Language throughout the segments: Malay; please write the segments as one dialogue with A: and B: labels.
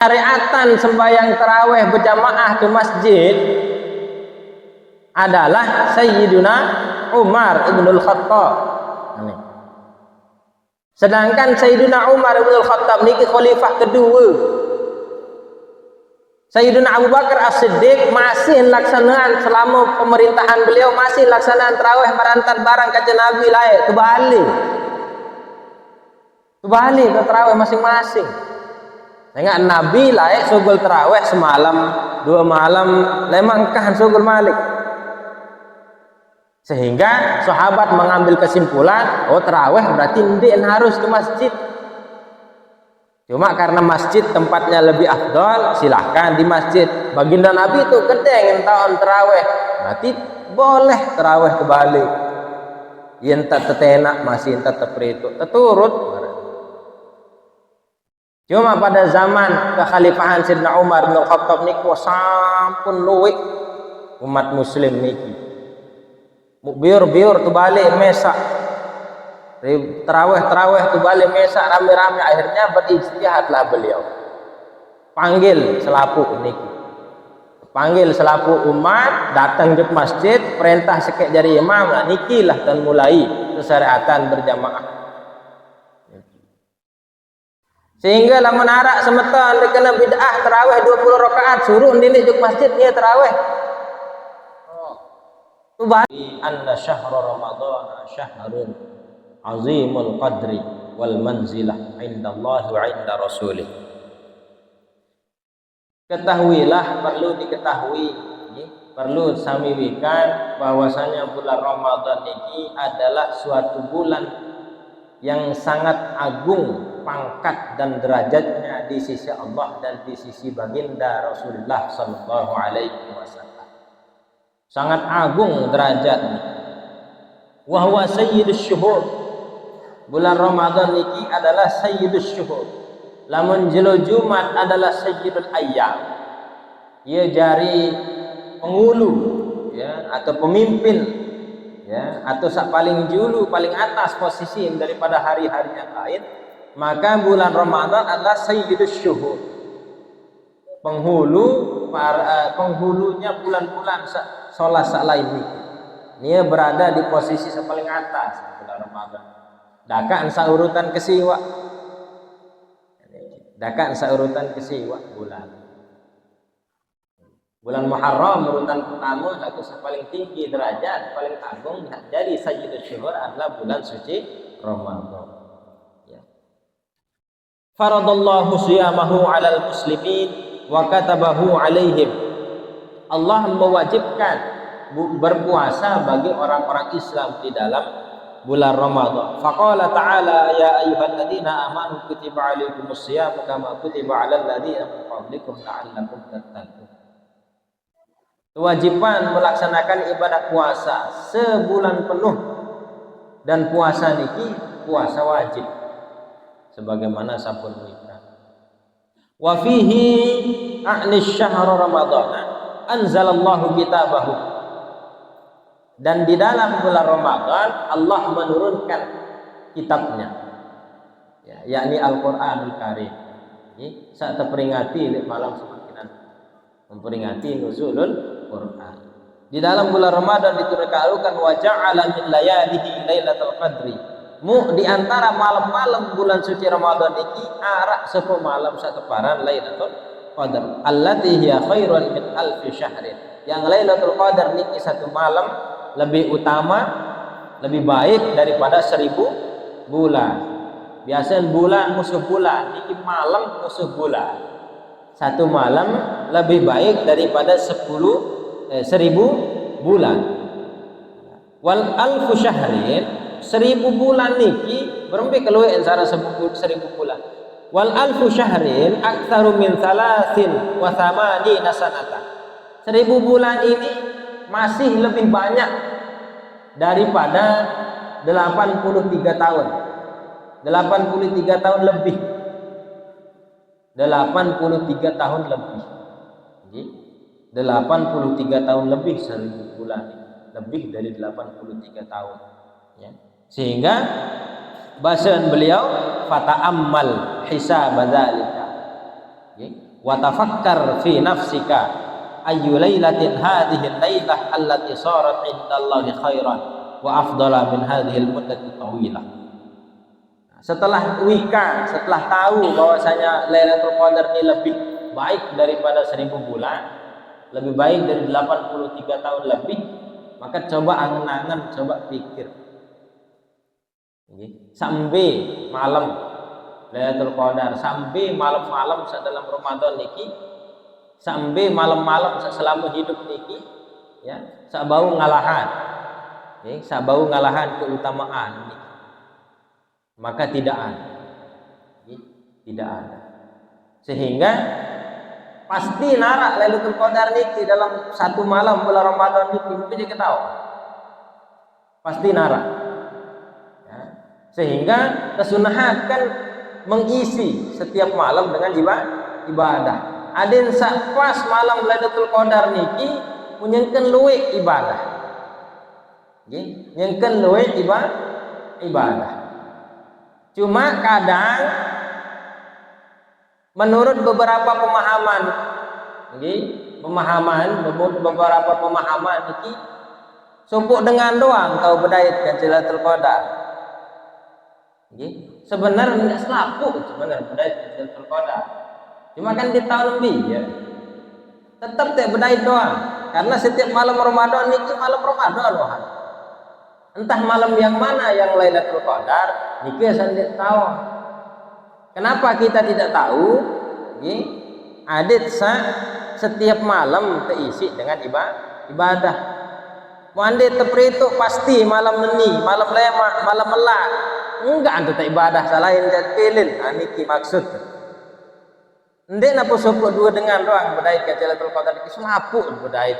A: syariatan sembahyang tarawih berjamaah ke masjid adalah Sayyiduna Umar ibnul Khattab. Sedangkan Sayyiduna Umar ibnul Khattab niki khalifah kedua. Sayyiduna Abu Bakar As-Siddiq masih laksanaan selama pemerintahan beliau, masih laksanaan tarawih merantar barang kaca Nabi lain kembali ke tarawih masing-masing. Dengan Nabi layak sugul tarawih semalam, 2 malam, lemangkah sugul malik. Sehingga sahabat mengambil kesimpulan, oh tarawih berarti ndien harus ke masjid. Cuma karena masjid tempatnya lebih afdal, silahkan di masjid. Baginda Nabi itu kedeng tahun tarawih, berarti boleh tarawih kembali. Yen tak tetenak masih tak tepritu, teturut. Cuma pada zaman kekhalifahan Sayyidina Umar bin Khattab niku sampun luwih umat muslim niki. Biur-biur tu balik mesak. Tarawih tu balik mesak rame-rame, akhirnya berijtihadlah beliau. Panggil selapu niki. Panggil selapu umat datang ke masjid, perintah sekek jari imam, nikilah dan mulai kesyariatan berjamaah. Sehingga lamun arak semeton kena bid'ah tarawih 20 rakaat suruh ndini juk masjid nia tarawih. Tubani anna syahra ramadhan syahrun azimul qadri wal manzilah indallahi wa inda rasulih. Ketahuilah, perlu diketahui, perlu samiwikan bahwasanya bulan Ramadan ini adalah suatu bulan yang sangat agung pangkat dan derajatnya di sisi Allah dan di sisi baginda Rasulullah sallallahu alaihi wasallam. Sangat agung derajatnya. Wa huwa sayyidus syuhur. Bulan Ramadan ini adalah sayyidus syuhur. Lamun jelo Jumat adalah sayyidul ayyam. Ia jari penghulu ya atau pemimpin ya atau sak paling julu paling atas posisi daripada hari-hari yang lain. Maka bulan Ramadan adalah sayyidus syuhur, penghulunya bulan-bulan sholat lain ini. Dia berada di posisi paling atas bulan Ramadan. Dakaan saurutan kesiwa, bulan Muharram urutan pertama, lalu paling tinggi derajat, paling agung. Jadi sayyidus syuhur adalah bulan suci Ramadan. Faradallahu siyamahu 'alal muslimin wa katabahu 'alaihim. Allah mewajibkan berpuasa bagi orang-orang Islam di dalam bulan Ramadan. Faqala ta'ala ya ayyuhalladzina amanu kutiba 'alaikumus siyam kama kutiba 'alal ladzina min qablikum la'allakum tattaqun. Kewajiban melaksanakan ibadah puasa sebulan penuh, dan puasa niki puasa wajib sebagaimana sampun nikah. Wa fihi a'nis syahr Ramadan anzalallahu kitabahu. Dan di dalam bulan Ramadan Allah menurunkan kitabnya. Ya, yakni Al-Qur'anul Karim. Ini saat terperingati malam semakinan memperingati nuzulul Quran. Di dalam bulan Ramadan diturunkan wa ja'ala min layalihi lailatul qadri. Di antara malam-malam bulan suci Ramadan ini arak 10 malam sateparan Lailatul Qadar allati hiya khairun min alfi syahrin. Yang Lailatul Qadar niki satu malam lebih utama, lebih baik daripada 1000 bulan. Biasanya bulan musuh bulan, niki malam musuh bulan. Satu malam lebih baik daripada 1000 bulan. Wal alfu syahrin 1000 bulan niki berembe keluwe antara 1000 bulan. Wal alfu syahrin aktsaru min 83 sanatan. 1000 bulan ini masih lebih banyak daripada 83 tahun. 83 tahun lebih. 83 tahun lebih. Jadi 83 tahun lebih 1000 bulan. Lebih dari 83 tahun. Ya. Sehingga bacaan beliau fata'ammal hisab dzalika. wa tafakkar fi nafsika ayyu lailatin hadhihi al-lailah allati sarat indallahi khairan wa afdala min hadhihi al-muddati tawilah. Setelah setelah tahu bahwasanya Lailatul Qadar ini lebih baik daripada 1000 bulan, lebih baik dari 83 tahun lebih, maka coba angen-angen, coba pikir. Sampai malam Lailatul Qadar, sampai malam-malam dalam Ramadan niki, sampai malam-malam selama hidup niki, ya, sabau ngalahan, ya, sabau ngalahan keutamaan niki. Maka tidak ada, tidak ada. Sehingga pasti narak Lailatul Qadar niki dalam satu malam bulan Ramadan niki mungkin diketahui, pasti narak. Ya. Sehingga kesunahan kan mengisi setiap malam dengan ibadah. Adin sak pas malam Lailatul Qadar niki punyengkeun luwe ibadah. Nggih, nyengkeun luwe ibadah. Cuma kadang menurut beberapa pemahaman, beberapa pemahaman ini supuk dengan doang kau berdait ke Lailatul Qadar. Sebenarnya tidak selapu sebenarnya berdait ke Lailatul Qadar. Cuma kan di tahun lebih ya. Tetap tidak berdait doang. Karena setiap malam Ramadan ini malam Ramadan wah. Entah malam yang mana yang Lailatul Qadar, niki saya tidak tahu. Kenapa kita tidak tahu? Adit setiap malam terisi dengan ibadah. Mau ande tepritu pasti malam meni, malam lemak, malam melak. Enggak anda tak ibadah salahin dan pilin. Niki maksud. Ndek napa sopok dua dengan doang berdait ke Lailatul Qadar niki selapu berdait.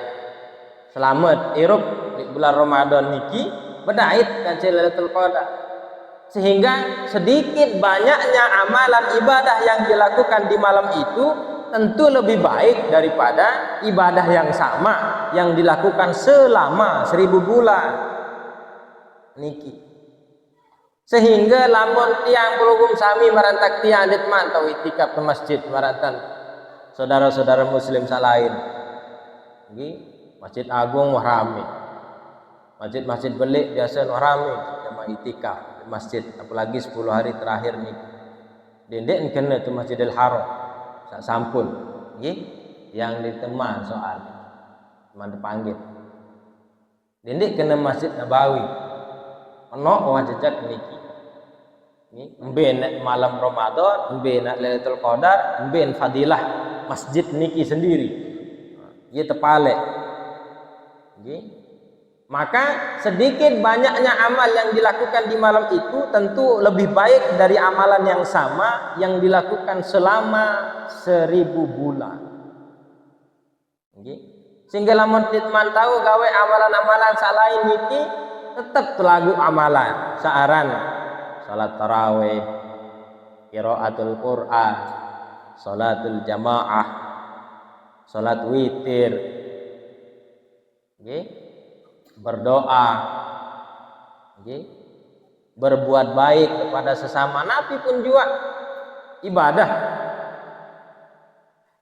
A: Selamat irup di bulan Ramadan niki berdait ke Lailatul Qadar. Sehingga sedikit banyaknya amalan ibadah yang dilakukan di malam itu tentu lebih baik daripada ibadah yang sama yang dilakukan selama 1000 bulan niki. Sehingga lamun tiang pelugum sami marantak tiang dit mantau itikaf ke masjid maratan saudara-saudara muslim salain. Masjid Agung rame. Masjid-masjid belik biasa rame sama itikaf di masjid, apalagi 10 hari terakhir nih. Dendek kena tu Masjidil Haram. Sak sampun. Yang diteman soal teman dipanggil. Dendek kena Masjid Nabawi. Ono wajajak niki. Mben malam Ramadan, mben Lailatul Qadar, mben fadilah masjid niki sendiri. Ia tepalek. Maka sedikit banyaknya amal yang dilakukan di malam itu tentu lebih baik dari amalan yang sama yang dilakukan selama 1000 bulan. Sehingga lamun ditman tahu gawe amalan-amalan salain niki tetap telagu amalan saaran salat tarawih, qiraatul Quran, salatul jamaah, salat witir, berdoa, berbuat baik kepada sesama nabi pun juga ibadah.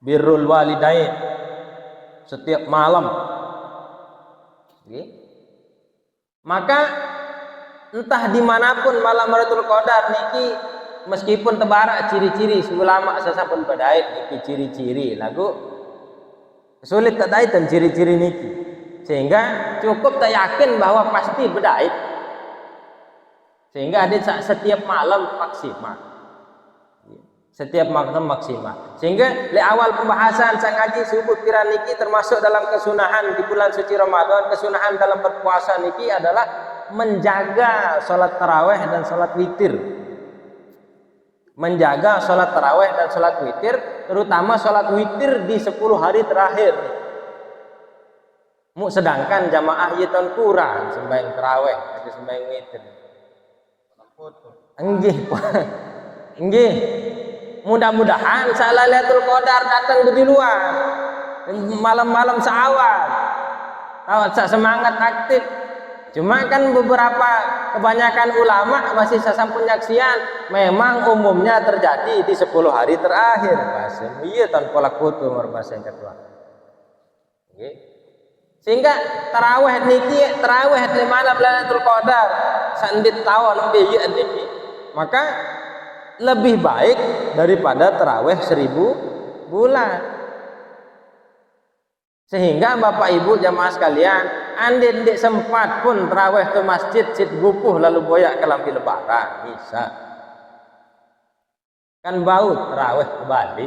A: Birrul walidain setiap malam. Maka entah dimanapun malam Lailatul Qadar niki meskipun tebarak ciri-ciri ulama sasampun badait niki ciri-ciri lagu sulit tak daitan ciri-ciri niki. Sehingga cukup tak yakin bahwa pasti berdait. Sehingga ada setiap malam maksimal. Setiap malam maksimal. Sehingga di awal pembahasan sang ngaji subuh kira niki termasuk dalam kesunahan di bulan suci Ramadan, kesunahan dalam berpuasa niki adalah menjaga sholat taraweh dan sholat witir. Menjaga sholat taraweh dan sholat witir, terutama sholat witir di 10 hari terakhir. Sedangkan jamaah yiton kurang sembahyang tarawih, ada sembahyang witir. Enggih. Mudah-mudahan saat Lailatul Qadar datang di luar malam-malam seawal. Tahu semangat aktif Cuma kan kebanyakan ulama masih sasampun nyaksian memang umumnya terjadi di 10 hari terakhir bahasa iya tanpa lakutu bahasa yang kedua. Okay. Sehingga tarawih di mana Lailatul Qadar sandit tahun bieu niki maka lebih baik daripada tarawih 1000 bulan. Sehingga Bapak Ibu jamaah sekalian, andin dik sempat pun tarawih ke masjid sit gupuh lalu boyak ke lampi lebaran bisa. Kan bau tarawih kembali.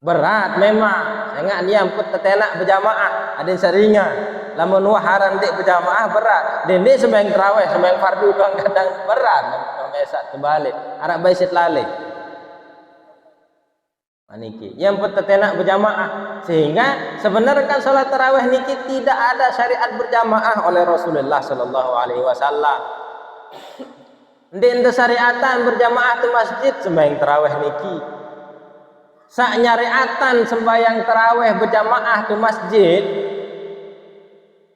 A: Berat memang. Sangat niamput tetenak berjamaah, adin seringan. Lamun waharan dik berjamaah berat. Den dik sembahyang tarawih, sembahyang fardu doang kadang berat. Mesak kembali. Arab baisit lalai. Niki yang petetenak berjamaah sehingga sebenarnya kan salat tarawih niki tidak ada syariat berjamaah oleh Rasulullah sallallahu alaihi wasallam. Ndek syariatan berjamaah di masjid sembahyang tarawih niki. Sak nyariatan sembahyang tarawih berjamaah di masjid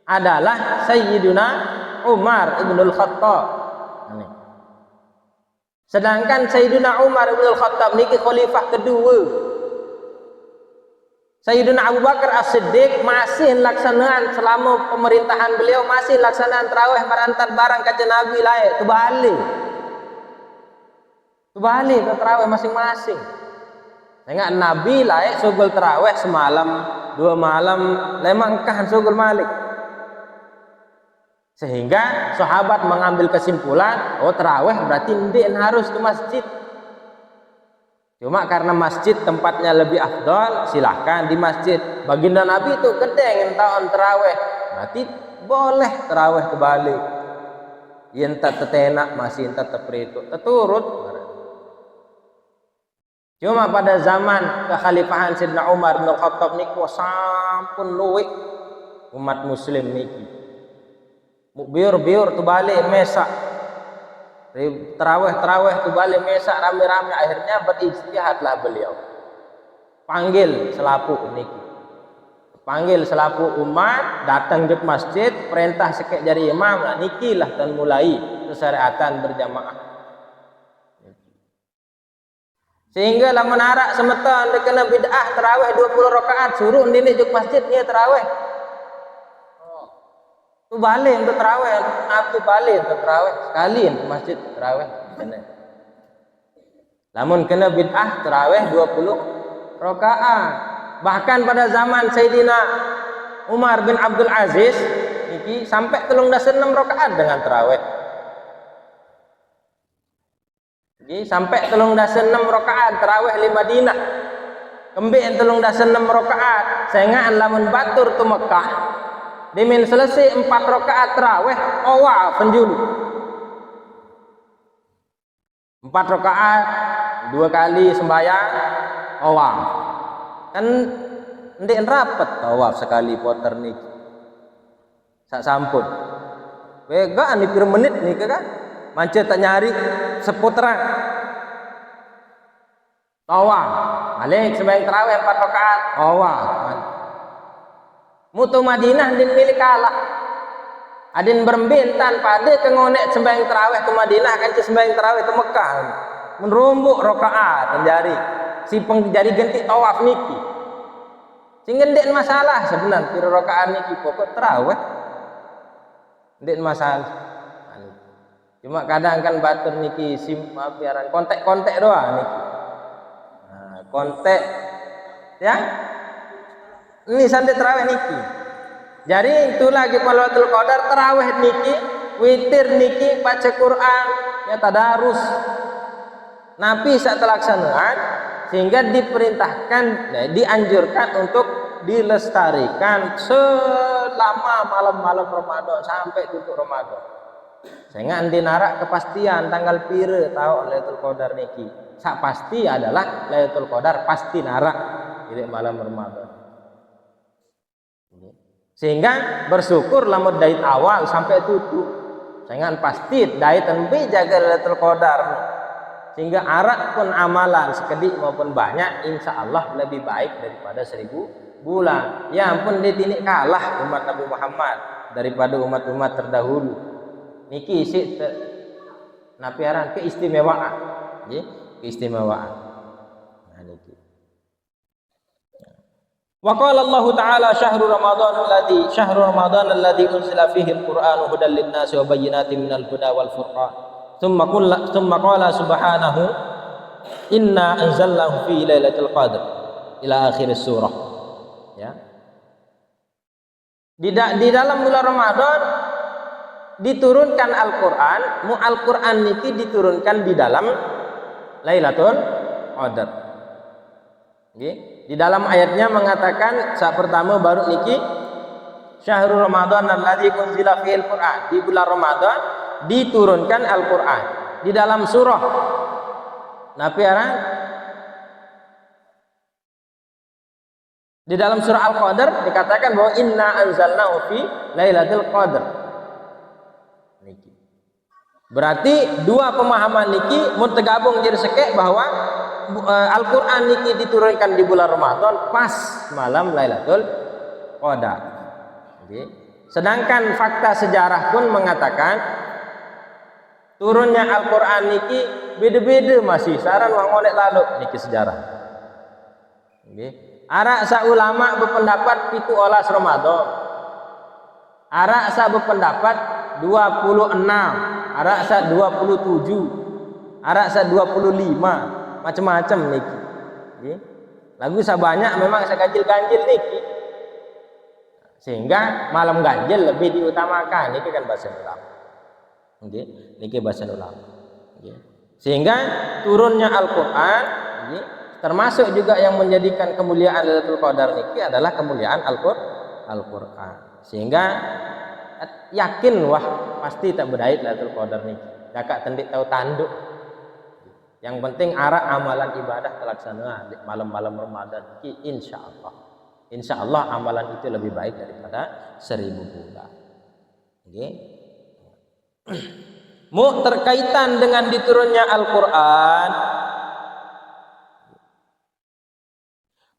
A: adalah Sayyiduna Umar ibnul Khattab. Sedangkan Sayyidina Umar ibn Khattab niki khalifah kedua. Sayyidina Abu Bakar As-Siddiq masih laksanaan selama pemerintahan beliau masih laksanaan tarawih merantar barang kajian Nabi lain kembali ke tarawih masing-masing. Sehingga Nabi lain sugul tarawih semalam, 2 malam, lemangkah sugul malik. Sehingga sahabat mengambil kesimpulan, oh tarawih berarti ndek harus ke masjid. Cuma karena masjid tempatnya lebih afdal, silahkan di masjid. Baginda Nabi itu kedeng tahun tarawih, berarti boleh tarawih kembali. Yen tak tetenak masih tak tepritu, teturut. Cuma pada zaman kekhalifahan Sayyidina Umar bin Khattab niku sampun luwih umat muslim niki. Biur tu balik mesak tarawih tu balik mesak rame-rame akhirnya berijtihadlah beliau panggil selaku umat datang ke masjid perintah sekek jari imam lah nikilah dan mulai kesyariatan berjamaah sehingga lamun arak semeton kena bid'ah tarawih 20 rakaat suruh ndini juk masjid ni tarawih tu balik untuk tarawih, aku balik untuk tarawih sekali ke masjid tarawih kena. Namun kena bid'ah tarawih 20 rakaat. Bahkan pada zaman Sayyidina Umar bin Abdul Aziz iki sampai 36 rakaat dengan tarawih. Iki sampai 36 rakaat tarawih di Madinah. Kembali 36 rakaat, saengaan lamun batur tu Mekah. Dimin selesai 4 rakaat tarawih awal penjulu 4 rakaat 2 kali sembahyang awal kan ndek rapet awal sekali poter nih sak sampun wegaan nih pir menit nih kan mancet tak nyari seputaran awal balik sembahyang tarawih 4 rakaat awal mutu Madinah din milik kalah adin berbentan pada kengonek sembahyang tarawih ke Madinah kan sembahyang tarawih ke Mekah menerumbuk rakaat menjadi si pengjadi ganti tawaf niki sehingga ndek masalah sebenarnya pira rakaat niki pokok tarawih ndek masalah cuma kadang kan batur niki piaran kontek-kontek doang niki nah, kontek ya ini santai tarawih niki. Jadi itu lagi Lailatul Qadar tarawih niki, witir niki, baca Quran, ya tadarus. Nabi saat terlaksanaan sehingga diperintahkan, dianjurkan untuk dilestarikan selama malam-malam Ramadan sampai tutup Ramadan. Sehingga andi narak kepastian tanggal pira tahu Lailatul Qadar niki. Sak pasti adalah Lailatul Qadar pasti narak di malam Ramadan. Sehingga bersyukur lamun dait awal sampai tutup sehingga pasti dait lebih jaga Lailatul Qadar sehingga arak pun amalan sekedik maupun banyak insya Allah lebih baik daripada 1000 bulan ya ampun ditinik kalah umat Nabi Muhammad daripada umat-umat terdahulu. Niki isik napiaran keistimewaan, nggih, keistimewaan. Nah niki. Wa qala Allah Ta'ala syahru Ramadan alladzi unzila fihi al-Qur'anu hudan lin-nasi wa bayyinatin minal huda wal furqan. Tsumma qala subhanahu inna anzalnahu fi lailatul qadr ila akhir surah. Ya. Di dalam bulan Ramadan diturunkan Al-Qur'an, Al-Qur'an niki diturunkan di dalam Lailatul Qadar. Nggih. Di dalam ayatnya mengatakan saat pertama baru niki syahrul Ramadan alladzi unzila fihil Qur'an. Di bulan Ramadan diturunkan Al-Qur'an. Di dalam surah napiaran di dalam surah Al-Qadar dikatakan bahwa inna anzalnahu fi lailatul qadar. Niki. Berarti dua pemahaman niki mun tergabung jadi sekek bahwa Al-Qur'an niki diturunkan di bulan Ramadan pas malam Lailatul Qadar. Okay. Sedangkan fakta sejarah pun mengatakan turunnya Al-Qur'an niki beda-beda masih saran wang oleh lalu niki sejarah. Okay. Arak sa ulama berpendapat pitu olas Ramadan. Arak sa berpendapat 26, arak sa 27, arak sa 25. Macam-macam niki. Okay. Lagu sebanyak memang saya ganjil-ganjil niki. Sehingga malam ganjil lebih diutamakan. Niki kan bahasa ulama. Okay. Niki bahasa ulama. Okay. Sehingga turunnya Al-Qur'an, okay, termasuk juga yang menjadikan kemuliaan Lailatul Qadar niki adalah kemuliaan Al-Qur'an. Sehingga yakin wah pasti tak berdait Lailatul Qadar niki. Jakak tendik tahu tanduk. Yang penting arah amalan ibadah terlaksana di malam-malam Ramadan ki insyaallah. Insyaallah amalan itu lebih baik daripada 1000 bulan. Oke. Mu terkaitan dengan diturunnya Al-Qur'an.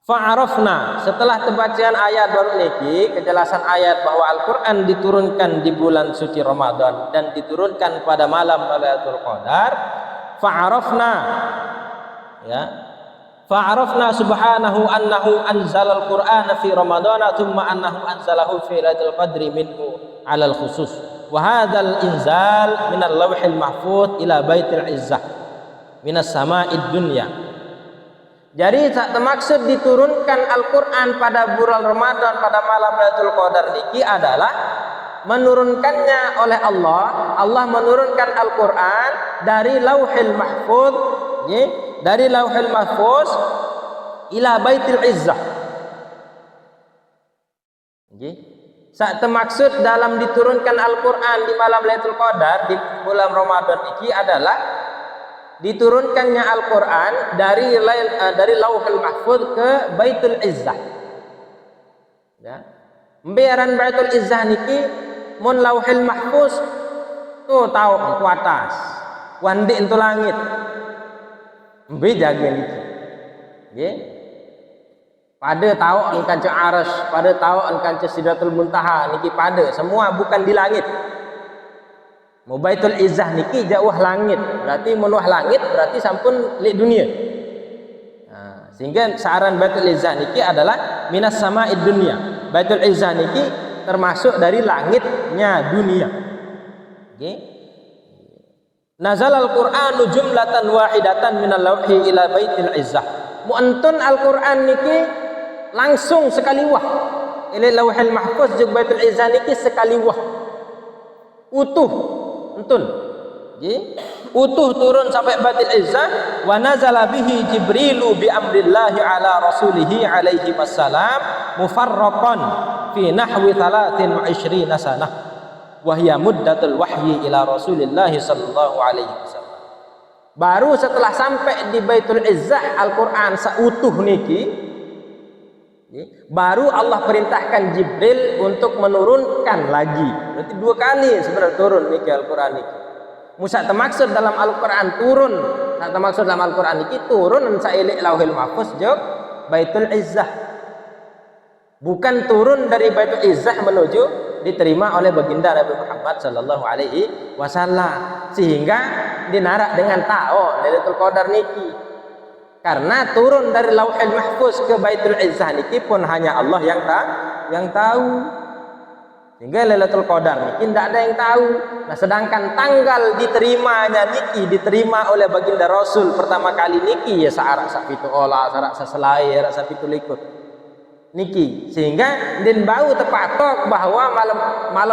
A: Fa'arafna, setelah pembacaan ayat baru niki, kejelasan ayat bahwa Al-Qur'an diturunkan di bulan suci Ramadan dan diturunkan pada malam Lailatul Qadar. Fa'arafna, ya, fa'arafna subhanahu annahu anzalal Qur'ana fi Ramadana thumma annahu anzalahu fi Lailatul Qadri minhu 'alal khusus wa hadzal inzal minal lawhil mahfuz ila baitil izzah minas sama'id dunya. Jadi tak termaksud diturunkan Al-Qur'an pada bulan Ramadan pada malam Lailatul Qadar niki adalah menurunkannya oleh Allah. Allah menurunkan Al-Qur'an dari Lauhil Mahfuz, ya, dari Lauhil Mahfuz ila Baitul Izzah. Ya. Saat termaksud dalam diturunkan Al-Qur'an di malam Lailatul Qadar di bulan Ramadan ini adalah diturunkannya Al-Qur'an dari Lauhil Mahfuz ke Baitul Izzah. Ya. Biaran Baitul Izzah niki mun Lauhil Mahfuz tu tahu ku atas, wandi itu langit. Mbe jaga niki. Nggih. Pada tahu engkan ce Arsy, pada tahu engkan ce Sidratul Muntaha niki pada semua bukan di langit. Mu Baitul Izzah niki jauh langit. Berarti menuah langit berarti sampun li dunia. Nah, sehingga saran Baitul Izzah niki adalah minas sama'id dunya. Baitul Izzah niki termasuk dari langitnya dunia. Okay. Nazal Al-Qur'anu jumlatan wahidatan minal lauhi ila baitil izzah. Mu'antun Al-Qur'an niki langsung sekali wah ila lauhil mahfuz jeung baitul izzah niki sekali wah. Utuh entun. Okay. Utuh turun sampai baitul izzah wa nazala bihi Jibrilu bi amrillahi ala rasulihi alaihi wassalam mufarraqan fi nahwi 23 sanah wa hiya muddatul wahyi ila Rasulillah sallallahu alaihi wasallam. Baru setelah sampai di Baitul Izzah Al-Qur'an sautuh niki, baru Allah perintahkan Jibril untuk menurunkan lagi. Berarti 2 kali sebenarnya turun niki Al-Qur'an niki. Musa termaksud dalam Al-Qur'an turun, tak termaksud dalam Al-Qur'an niki turun sailik Lauhil Mahfuz jeung Baitul Izzah. Bukan turun dari Baitul Izzah menuju diterima oleh baginda Nabi Muhammad sallallahu alaihi wasallam, sehingga dinarak dengan tahu Lailatul Qadar niki. Karena turun dari Lauhul Mahfuz ke Baitul Izzah niki pun hanya Allah yang tahu. Sehingga Lailatul Qadar niki tidak ada yang tahu. Nah, sedangkan tanggal diterimanya niki diterima oleh baginda Rasul pertama kali niki ya saarak sapitu olah, saarak saselai, saarak sapitu likut niki. Sehingga din bau tepatok bahwa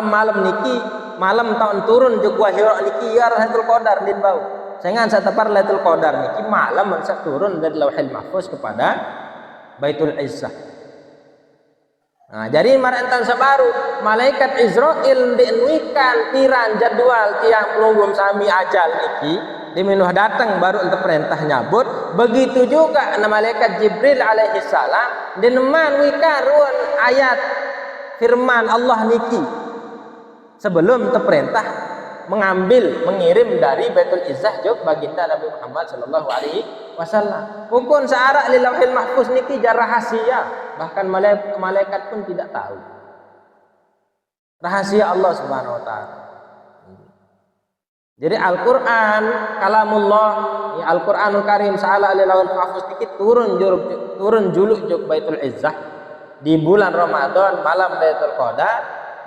A: malam niki malam tahun turun juk wahyu niki ya Lailatul Qadar din bau. Sehingga saya tepar Lailatul Qadar niki malam saya turun dari Lauhul Mahfuz kepada Baitul Izzah. Nah, jadi marentan sabaru malaikat Israil dienuikan tiran jadwal tiang pelunggum sami ajal niki diminuh datang baru untuk perintah nyabut. Begitu juga malaikat Jibril alaihi salam dineman wikarun ayat firman Allah niki sebelum terperintah mengirim dari Baitul Izzah jog baginda Nabi Muhammad sallallahu alaihi wasallam. Pun searak li Lauhil Mahfuz niki jar rahasia, bahkan malaikat pun tidak tahu. Rahasia Allah Subhanahu wa taala. Jadi Al-Qur'an kalamullah, ya Al-Qur'anul Karim saala li Lauhil Mahfuz niki turun juluk jog Baitul Izzah di bulan Ramadan malam Lailatul Qadar,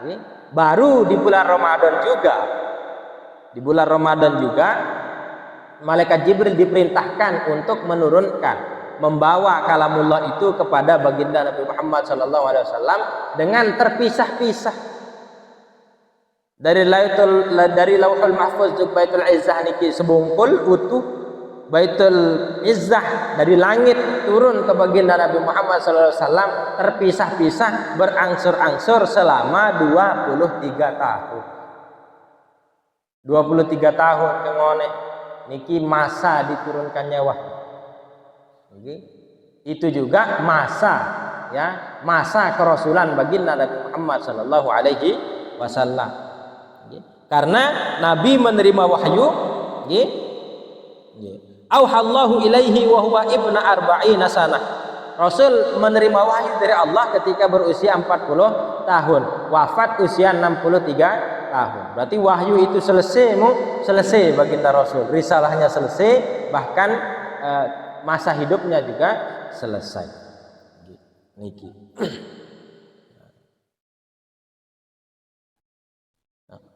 A: ya. Baru di bulan Ramadan juga. Di bulan Ramadan juga malaikat Jibril diperintahkan untuk membawa kalamullah itu kepada baginda Nabi Muhammad sallallahu alaihi wasallam dengan terpisah-pisah. Dari Lauhul Mahfuz ke Baitul Izzah niki sebungkul utuh. Baitul Izzah dari langit turun ke baginda Nabi Muhammad sallallahu alaihi wasallam terpisah-pisah berangsur-angsur selama 23 tahun. 23 tahun kengone niki masa diturunkannya wahyu. Itu juga masa kerasulan baginda Nabi Muhammad sallallahu alaihi wasallam. Karena Nabi menerima wahyu auhallahu ilaihi wa huwa ibnu arba'ina sanah. Rasul menerima wahyu dari Allah ketika berusia 40 tahun, wafat usia 63 tahun. Berarti wahyu itu selesai baginda Rasul, risalahnya selesai, bahkan masa hidupnya juga selesai. Niki.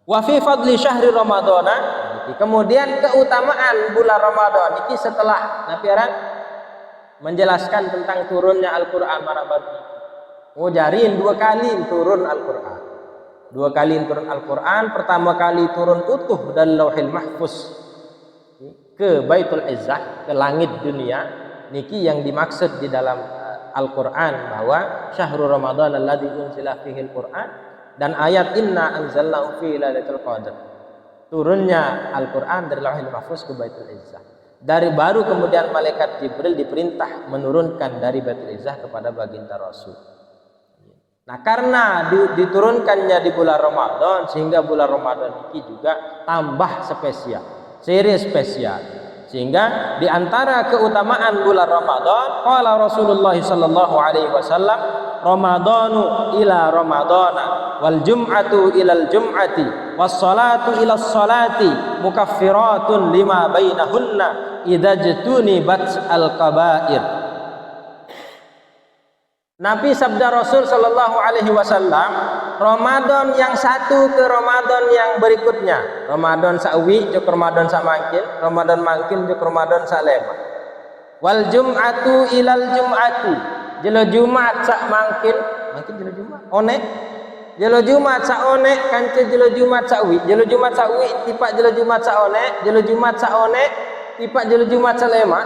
A: Wa fi fadli syahri Ramadana, kemudian keutamaan bulan Ramadan niki setelah Nabi menjelaskan tentang turunnya Al-Qur'an marabati. Ngujarin 2 kali turun Al-Qur'an. 2 kali turun Al-Qur'an, pertama kali turun utuh dari Lauhil Mahfuz ke Baitul Izzah, ke langit dunia. Niki yang dimaksud di dalam Al-Qur'an bahwa syahrul Ramadan alladzi unzila fihi Al-Qur'an, dan ayat inna anzalnahu fi lailatul qadar. Turunnya Al-Qur'an dari Lauhil Mahfuz ke Baitul Izzah. Dari baru kemudian malaikat Jibril diperintah menurunkan dari Baitul Izzah kepada baginda Rasul. Nah, karena diturunkannya di bulan Ramadan, sehingga bulan Ramadan ini juga tambah spesial, seri spesial. Sehingga di antara keutamaan bulan Ramadan, qala Rasulullah sallallahu alaihi wasallam, Ramadanu ila Ramadana wal jum'atu ilal jum'ati was salatu ila salati mukaffiratun lima bainahunna idza jtunibat al kabair. Nabi sabda Rasul sallallahu alaihi wasallam, Ramadan yang satu ke Ramadan yang berikutnya, Ramadan sawi juk Ramadan samangkin, Ramadan mangkin juk Ramadan salema. Wal jum'atu ilal jum'ati, jelo Jumat sak mangkin jelo Jumat one, jelo Jumat sak one kance jelo Jumat sawi, jelo Jumat sawi tipak jelo Jumat sak one, jelo Jumat sak one tipak jelo Jumat salema.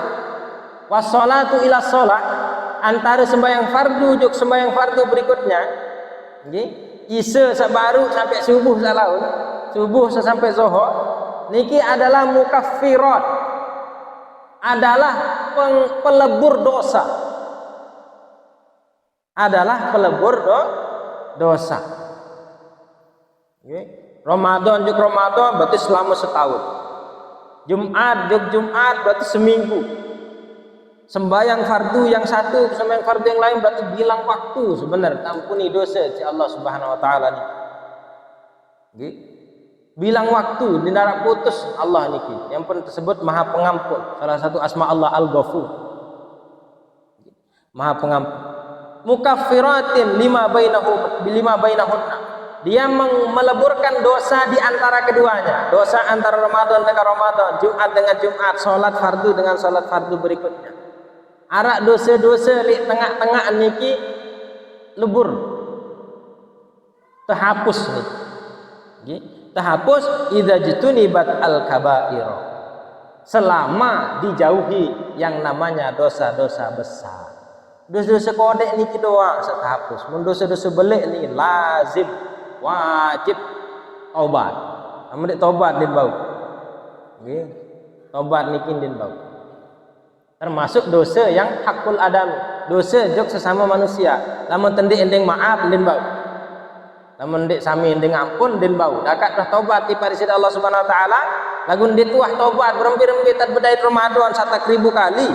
A: Was salatu ila shalah, antara sembahyang fardu juk sembahyang fardu berikutnya, nggih, isya sak baru sampai subuh sak laun, subuh sampai zuhur, niki adalah mukaffirat, adalah pelebur dosa, adalah pelebur dosa. Nggih, Ramadan juk Ramadan berarti selama setahun, Jumat juk Jumat berarti seminggu. Sembahyang fardu yang satu, sembahyang fardu yang lain berarti bilang waktu sebenarnya, ampuni dosa si Allah Subhanahu wa taala ni. Nggih. Bilang waktu dindarak putus Allah niki. Yang pun tersebut Maha Pengampun. Salah satu asma Allah Al-Ghafur. Maha Pengampun. Mukaffiratin lima bainahunna. Dia meleburkan dosa di antara keduanya. Dosa antara Ramadan dengan Ramadan, Jumat dengan Jumat, salat fardu dengan salat fardu berikutnya. Arak dosa-dosa di tengah-tengah niki lebur. Terhapus niki. Nggih. Terhapus idza jutunibat al-kaba'ir. Selama dijauhi yang namanya dosa-dosa besar. Dosa-dosa kodek niki doa terhapus. Mun dosa-dosa belik ni lazim wajib taubat. Amun taubat din bau. Nggih. Taubat niki din bau. Termasuk dosa yang hakul adam. Dosa jok sesama manusia. Lamun tendik ending maaf din bau. Namun dik sami dengan ampun din bau. Dakat dah taubat di parisida Allah Subhanahu wa taala, lagun dituah taubat berembi-rembi tad bedai Ramadan 1.000 kali.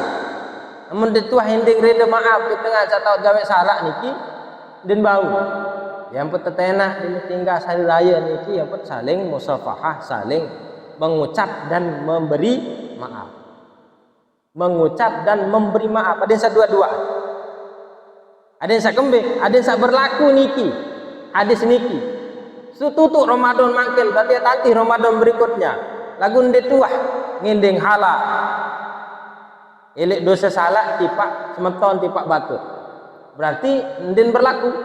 A: Namun dituah hinding reda maaf di tengah satu gawe salah niki din bau. Yang pun tetenak din tinggal hari raya niki yang pun saling musafahah, saling mengucap dan memberi maaf. Mengucap dan memberi maaf. Ada yang dua-dua. Ada yang kembing, ada yang berlaku niki. Hadis niki tutup Ramadan makin berarti nanti Ramadan berikutnya lagun dituah nginding halal ilik dosa salah tipak semeton tipak batu berarti ndin berlaku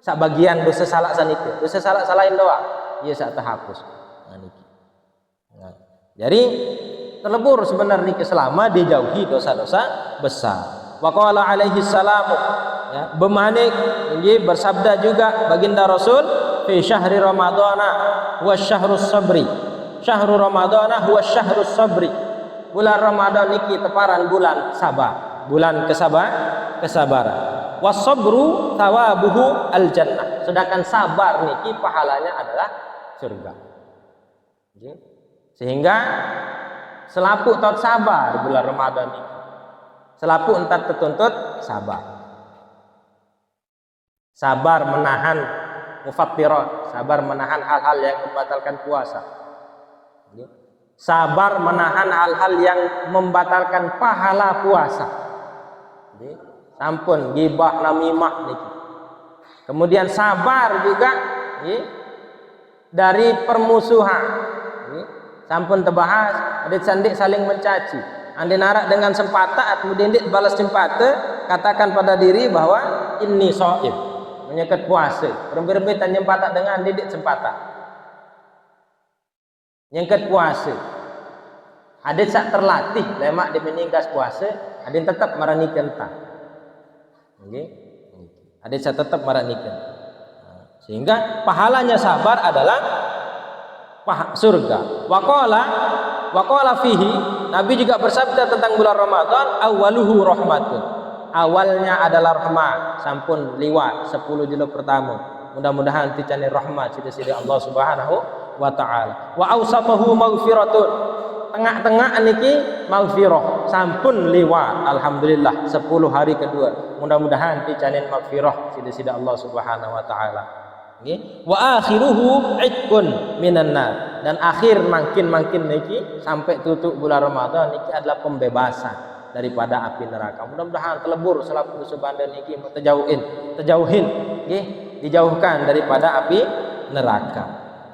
A: sak bagian dosa salah saniki dosa salah salahin doa ia sak terhapus niki jadi terlebur sebenarnya selama dijauhi dosa-dosa besar. Wa qala alaihi salamu ya bemanik ini bersabda juga baginda Rasul fi syahri ramadhana wa syahrus sabri. Syahrul ramadhana huwa syahrus sabri. Bulan Ramadan niki teparan bulan sabar, bulan kesabaran. Was sabru thawabuhu al jannah. Sedangkan sabar niki pahalanya adalah surga. Sehingga selapu taat sabar di bulan Ramadan ini. Selapu entat tertuntut sabar. Sabar menahan mufattirat, sabar menahan hal-hal yang membatalkan puasa. Sabar menahan hal-hal yang membatalkan pahala puasa. Sampun gibah namimah niki. Kemudian sabar juga dari permusuhan. Sampun terbahas ada candik saling mencaci. Andi narak dengan sempata kemudian dia balas sempata katakan pada diri bahwa ini shaim menyekat puasa rembi-rembi tan nyempata dengan didik sempata nyengket puasa hadit sak terlatih lemak di meninggas puasa hadin tetap maranikan ta nggih hadit sak tetap maranikan sehingga pahalanya sabar adalah surga. Waqala fihi Nabi juga bersabda tentang bulan Ramadan awaluhu rahmatun. Awalnya adalah rahmat, sampun liwat 10 jilid pertama. Mudah-mudahan ticane rahmat sidi-sidi Allah Subhanahu wa taala. Wa awsatuhu maghfiratun. Tengah-tengah niki maghfirah, sampun liwat alhamdulillah 10 hari kedua. Mudah-mudahan ticane maghfirah sidi-sidi Allah Subhanahu wa taala. Wa akhiruhu itqun minan nar, dan akhir makin niki sampai tutup bulan Ramadan niki adalah pembebasan daripada api neraka. Mudah-mudahan telebur selaku dosa bandar niki terjauhin nggih dijauhkan daripada api neraka.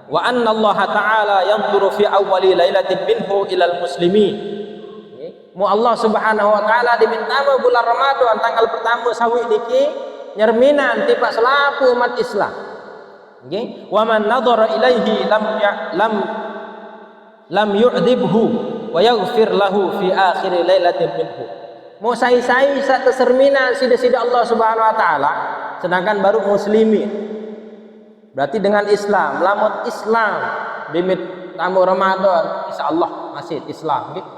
A: Wa anna Allah taala yanzuru fi awwali lailatin minhu ilal muslimin. Mu Allah Subhanahu wa taala diminta bulan Ramadan tanggal pertama sawi niki nyerminan tiba selaku umat Islam. Okay. Wa man nadhara ilaihi lam yu'dhibhu wa yaghfir lahu fi akhir lailatin minhu. Mau sai-sai sak tersermina sida-sida Allah Subhanahu wa taala sedangkan baru muslimin. Berarti dengan Islam, lamun Islam bimit tamu Ramadan insyaallah masih Islam gitu.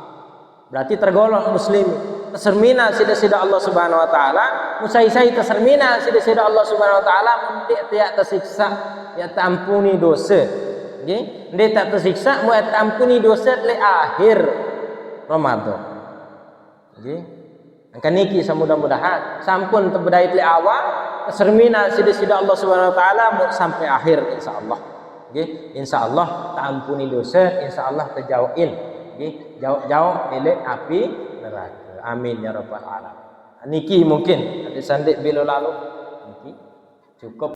A: Berarti tergolong muslim. Tersermina sida-sida Allah Subhanahu wa taala, musai-sai tersermina sida-sida Allah Subhanahu wa taala muntik tiak tersiksa ya tampuni dosa. Nggih, ndek tak tersiksa mu tampuni dosa le akhir Ramadan. Nggih. Angka niki mudah-mudahan sampun terbedait le awal tersermina sida-sida Allah Subhanahu wa taala sampai akhir insyaallah. nggih, insyaallah tak ampuni dosa, insyaallah terjauhin nggih, jauh-jauh elek api neraka. Amin ya rabbal alamin. Niki mungkin ada sandik bila lalu niki cukup.